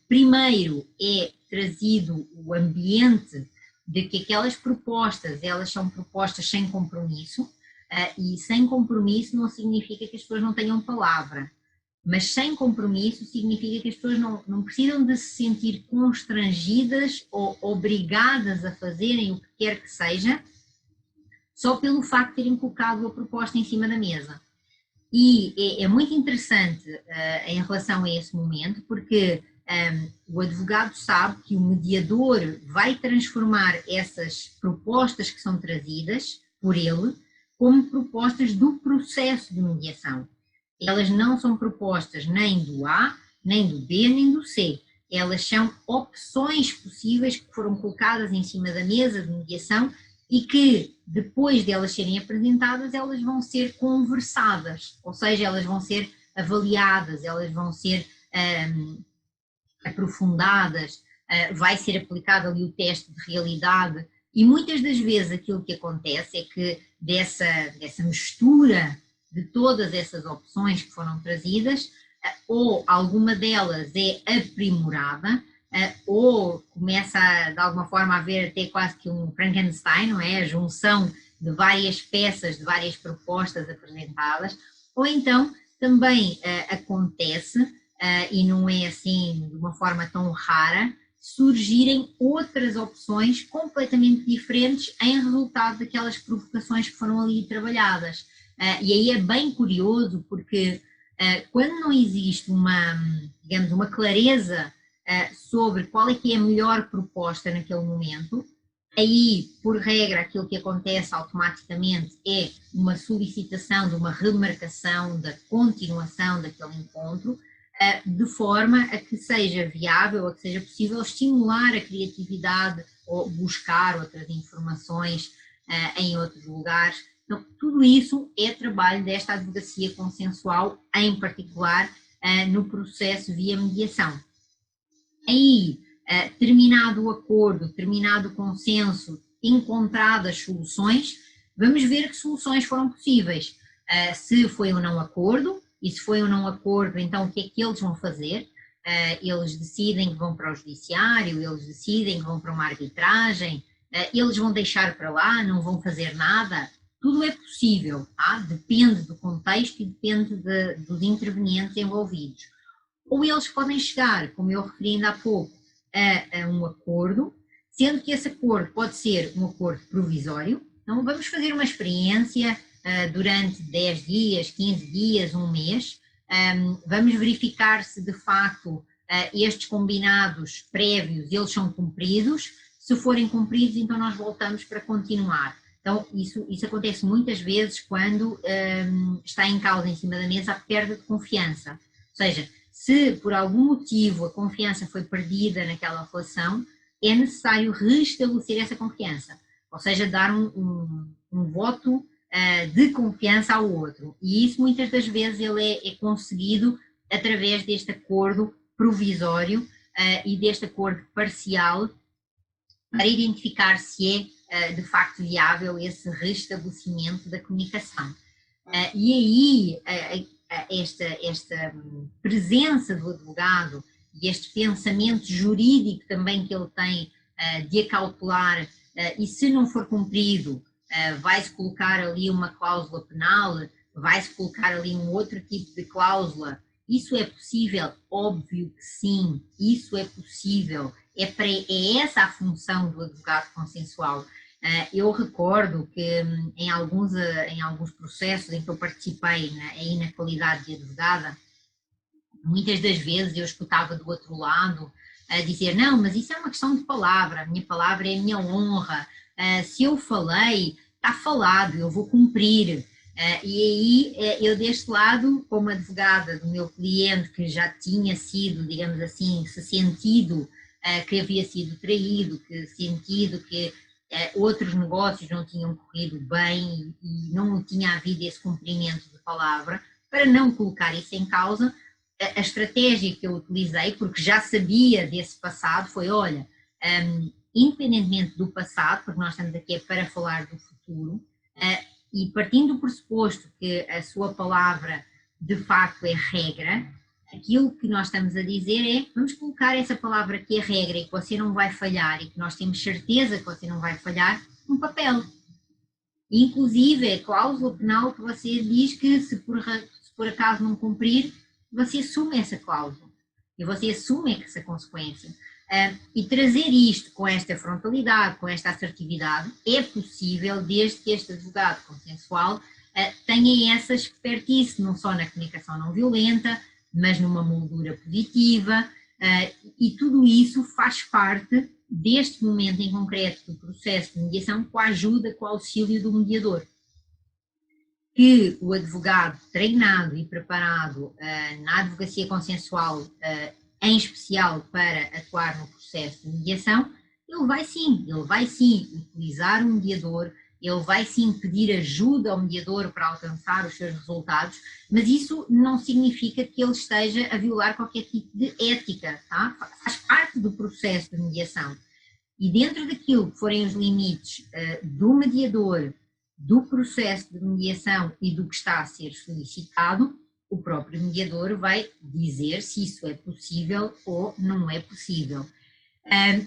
Primeiro é trazido o ambiente de que aquelas propostas, elas são propostas sem compromisso, e sem compromisso não significa que as pessoas não tenham palavra, mas sem compromisso significa que as pessoas não precisam de se sentir constrangidas ou obrigadas a fazerem o que quer que seja, só pelo facto de terem colocado a proposta em cima da mesa. E é muito interessante em relação a esse momento, porque o advogado sabe que o mediador vai transformar essas propostas que são trazidas por ele como propostas do processo de mediação. Elas não são propostas nem do A, nem do B nem do C. Elas são opções possíveis que foram colocadas em cima da mesa de mediação e que, depois de elas serem apresentadas, elas vão ser conversadas, ou seja, elas vão ser avaliadas, elas vão ser aprofundadas, vai ser aplicado ali o teste de realidade e muitas das vezes aquilo que acontece é que dessa mistura de todas essas opções que foram trazidas, ou alguma delas é aprimorada, ou começa de alguma forma a haver até quase que um Frankenstein, não é? A junção de várias peças, de várias propostas apresentadas, ou então também acontece, e não é assim de uma forma tão rara, surgirem outras opções completamente diferentes em resultado daquelas provocações que foram ali trabalhadas. E aí é bem curioso porque quando não existe digamos, uma clareza sobre qual é que é a melhor proposta naquele momento, aí, por regra, aquilo que acontece automaticamente é uma solicitação de uma remarcação da continuação daquele encontro, de forma a que seja viável, a que seja possível estimular a criatividade ou buscar outras informações em outros lugares. Então, tudo isso é trabalho desta advocacia consensual, em particular no processo via mediação. Aí, terminado o acordo, terminado o consenso, encontradas soluções, vamos ver que soluções foram possíveis. Se foi um não acordo, e se foi um não acordo, então o que é que eles vão fazer? Eles decidem que vão para o judiciário, eles decidem que vão para uma arbitragem, eles vão deixar para lá, não vão fazer nada. Tudo é possível, tá? Depende do contexto e depende dos intervenientes envolvidos. Ou eles podem chegar, como eu referi ainda há pouco, a um acordo, sendo que esse acordo pode ser um acordo provisório. Então vamos fazer uma experiência durante 10 dias, 15 dias, um mês, vamos verificar se de facto estes combinados prévios eles são cumpridos. Se forem cumpridos, então nós voltamos para continuar. Então isso acontece muitas vezes quando está em causa em cima da mesa a perda de confiança. Ou seja, se por algum motivo a confiança foi perdida naquela relação, é necessário restabelecer essa confiança, ou seja, dar um voto de confiança ao outro. E isso muitas das vezes ele é conseguido através deste acordo provisório e deste acordo parcial para identificar se é de facto viável esse restabelecimento da comunicação. E aí esta presença do advogado e este pensamento jurídico também que ele tem de acautelar, e se não for cumprido, vai-se colocar ali uma cláusula penal, vai-se colocar ali um outro tipo de cláusula. Isso é possível? Óbvio que sim, isso é possível. É essa a função do advogado consensual. Eu recordo que em alguns processos em que eu participei aí na qualidade de advogada, muitas das vezes eu escutava do outro lado a dizer, não, mas isso é uma questão de palavra, a minha palavra é a minha honra, se eu falei, está falado, eu vou cumprir. E aí eu deste lado, como advogada do meu cliente que já tinha sido, digamos assim, se sentido que havia sido traído, que sentido que outros negócios não tinham corrido bem e não tinha havido esse cumprimento de palavra, para não colocar isso em causa, a estratégia que eu utilizei, porque já sabia desse passado, foi, olha, independentemente do passado, porque nós estamos aqui para falar do futuro, e partindo do pressuposto que a sua palavra de facto é regra, aquilo que nós estamos a dizer é, vamos colocar essa palavra que é regra e que você não vai falhar e que nós temos certeza que você não vai falhar, num papel. Inclusive, a cláusula penal que você diz que se por acaso não cumprir, você assume essa cláusula e você assume essa consequência. E trazer isto com esta frontalidade, com esta assertividade, é possível desde que este advogado consensual tenha essa expertise, não só na comunicação não violenta, mas numa moldura positiva, e tudo isso faz parte deste momento em concreto do processo de mediação com a ajuda, com o auxílio do mediador. que o advogado treinado e preparado na advocacia consensual, em especial para atuar no processo de mediação, ele vai sim utilizar um mediador, ele vai sim pedir ajuda ao mediador para alcançar os seus resultados, mas isso não significa que ele esteja a violar qualquer tipo de ética, tá? Faz parte do processo de mediação. E dentro daquilo que forem os limites do mediador, do processo de mediação e do que está a ser solicitado, o próprio mediador vai dizer se isso é possível ou não é possível.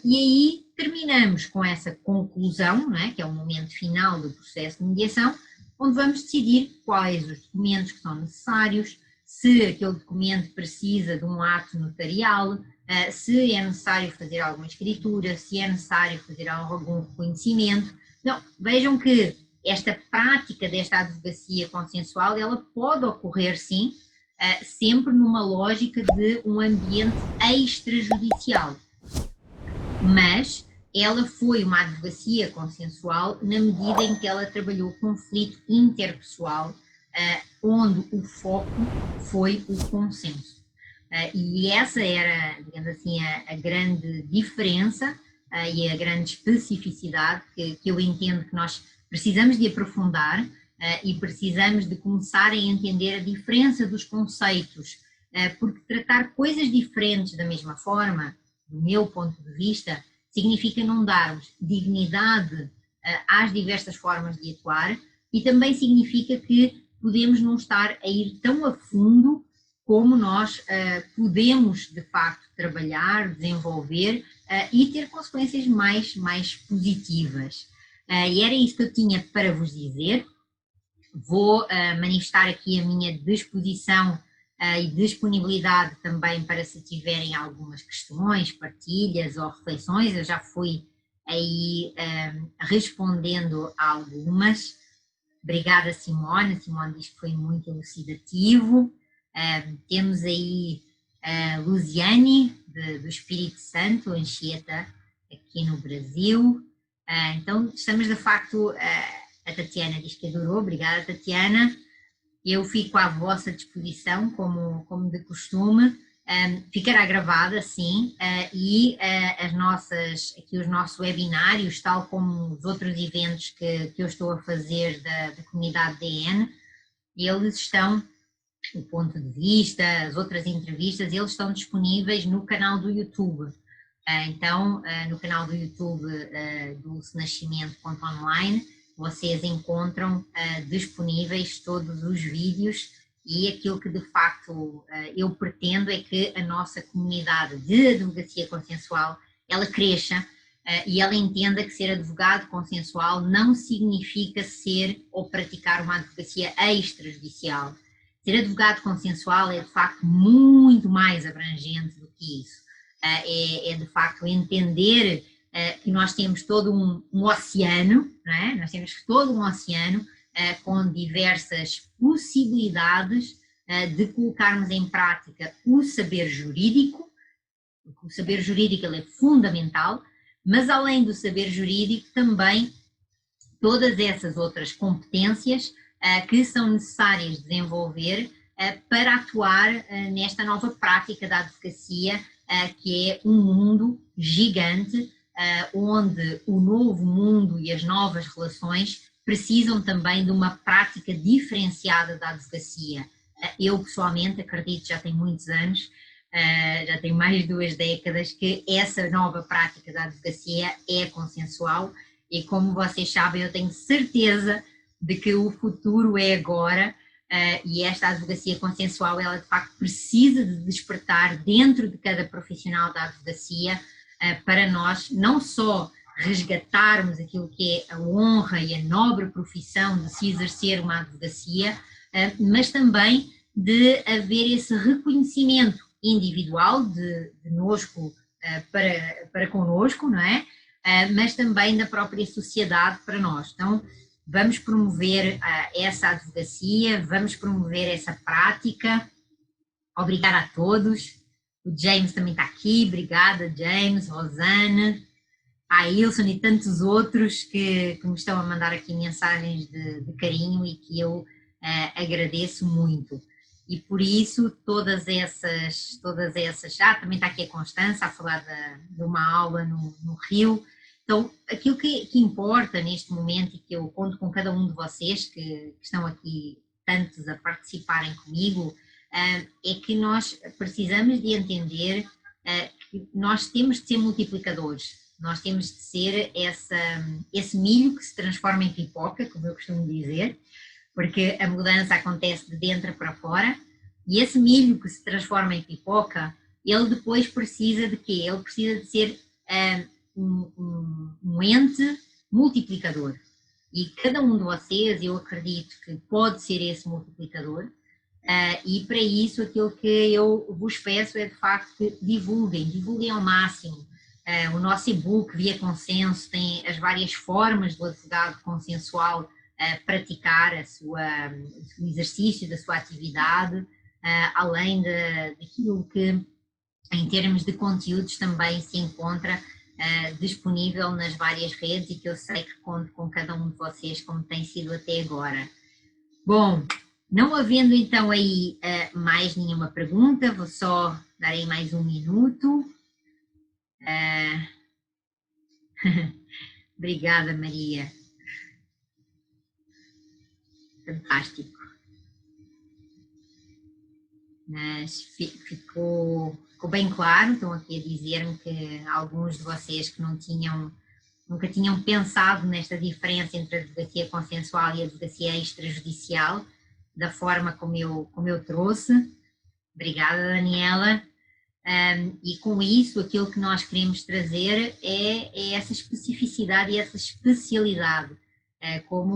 E aí terminamos com essa conclusão, não é? Que é o momento final do processo de mediação, onde vamos decidir quais os documentos que são necessários, se aquele documento precisa de um ato notarial, se é necessário fazer alguma escritura, se é necessário fazer algum reconhecimento. Então, vejam que esta prática desta advocacia consensual, ela pode ocorrer sim, sempre numa lógica de um ambiente extrajudicial. Mas ela foi uma advocacia consensual na medida em que ela trabalhou o conflito interpessoal, onde o foco foi o consenso. E essa era, digamos assim, a grande diferença e a grande especificidade que eu entendo que nós precisamos de aprofundar e precisamos de começar a entender a diferença dos conceitos, porque tratar coisas diferentes da mesma forma, do meu ponto de vista, significa não darmos dignidade às diversas formas de atuar e também significa que podemos não estar a ir tão a fundo como nós podemos, de facto, trabalhar, desenvolver e ter consequências mais positivas. E era isso que eu tinha para vos dizer. Vou manifestar aqui a minha disposição e disponibilidade também para se tiverem algumas questões, partilhas ou reflexões. Eu já fui aí respondendo a algumas. Obrigada, Simone. A Simone diz que foi muito elucidativo. Temos aí a Luziane, do Espírito Santo, Anchieta, aqui no Brasil. Então, estamos de facto, a Tatiana diz que adorou, obrigada, Tatiana. Eu fico à vossa disposição, como de costume. Ficará gravada, sim, e aqui os nossos webinários, tal como os outros eventos que eu estou a fazer da comunidade DN, eles estão, o ponto de vista, as outras entrevistas, eles estão disponíveis no canal do YouTube. Então, no canal do YouTube do Nascimento.online, vocês encontram disponíveis todos os vídeos e aquilo que de facto eu pretendo é que a nossa comunidade de advocacia consensual, ela cresça e ela entenda que ser advogado consensual não significa ser ou praticar uma advocacia extrajudicial. Ser advogado consensual é de facto muito mais abrangente do que isso. É de facto entender que nós temos todo um oceano, não é? Nós temos todo um oceano com diversas possibilidades de colocarmos em prática o saber jurídico. O saber jurídico ele é fundamental, mas além do saber jurídico também todas essas outras competências que são necessárias desenvolver para atuar nesta nova prática da advocacia, que é um mundo gigante, onde o novo mundo e as novas relações precisam também de uma prática diferenciada da advocacia. Eu pessoalmente acredito, já tenho muitos anos, já tenho mais de 2 décadas, que essa nova prática da advocacia é consensual e, como vocês sabem, eu tenho certeza de que o futuro é agora. E esta advocacia consensual, ela de facto precisa de despertar dentro de cada profissional da advocacia para nós não só resgatarmos aquilo que é a honra e a nobre profissão de se exercer uma advocacia, mas também de haver esse reconhecimento individual de nosco para connosco, não é? Mas também da própria sociedade para nós. Então, vamos promover essa advocacia, vamos promover essa prática. Obrigada a todos. O James também está aqui, obrigada James, Rosane, a Ilson e tantos outros que me estão a mandar aqui mensagens de carinho e que eu agradeço muito. E por isso todas essas, também está aqui a Constança a falar de uma aula no Rio. Então, aquilo que importa neste momento e que eu conto com cada um de vocês que estão aqui, tantos a participarem comigo, é que nós precisamos de entender que nós temos de ser multiplicadores, nós temos de ser esse milho que se transforma em pipoca, como eu costumo dizer, porque a mudança acontece de dentro para fora, e esse milho que se transforma em pipoca, ele depois precisa de quê? Ele precisa de ser um ente multiplicador. E cada um de vocês, eu acredito que pode ser esse multiplicador, e para isso aquilo que eu vos peço é de facto que divulguem ao máximo. O nosso e-book Via Consenso tem as várias formas do advogado consensual praticar o exercício da sua atividade, além daquilo que em termos de conteúdos também se encontra disponível nas várias redes e que eu sei que conto com cada um de vocês como tem sido até agora. Bom, não havendo então aí mais nenhuma pergunta, vou só dar aí mais um minuto. Obrigada, Maria. Fantástico. Mas ficou bem claro, estão aqui a dizer-me que alguns de vocês que nunca tinham pensado nesta diferença entre a advocacia consensual e a advocacia extrajudicial, da forma como eu trouxe. Obrigada, Daniela. E com isso, aquilo que nós queremos trazer é essa especificidade e essa especialidade. Como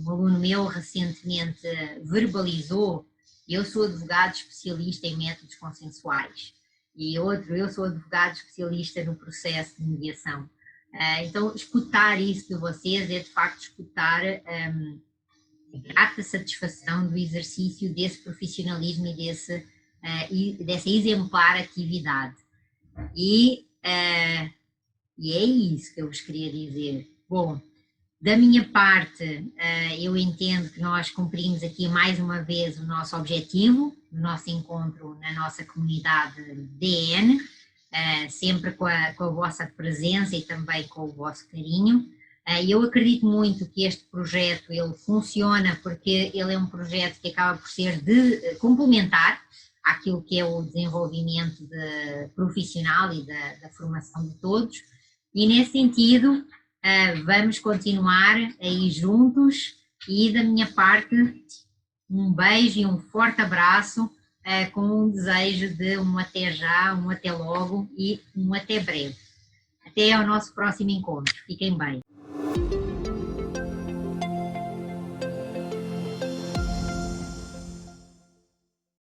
um aluno meu recentemente verbalizou, eu sou advogado especialista em métodos consensuais, e outro, eu sou advogado especialista no processo de mediação. Então, escutar isso de vocês é de facto escutar a grata satisfação do exercício desse profissionalismo e dessa exemplar atividade. E é isso que eu vos queria dizer. Bom, da minha parte, eu entendo que nós cumprimos aqui mais uma vez o nosso objetivo, o nosso encontro na nossa comunidade DN, sempre com a vossa presença e também com o vosso carinho. Eu acredito muito que este projeto ele funciona porque ele é um projeto que acaba por ser complementar àquilo que é o desenvolvimento profissional e da formação de todos, e nesse sentido vamos continuar aí juntos, e da minha parte um beijo e um forte abraço, com um desejo de um até já, um até logo e um até breve. Até ao nosso próximo encontro. Fiquem bem.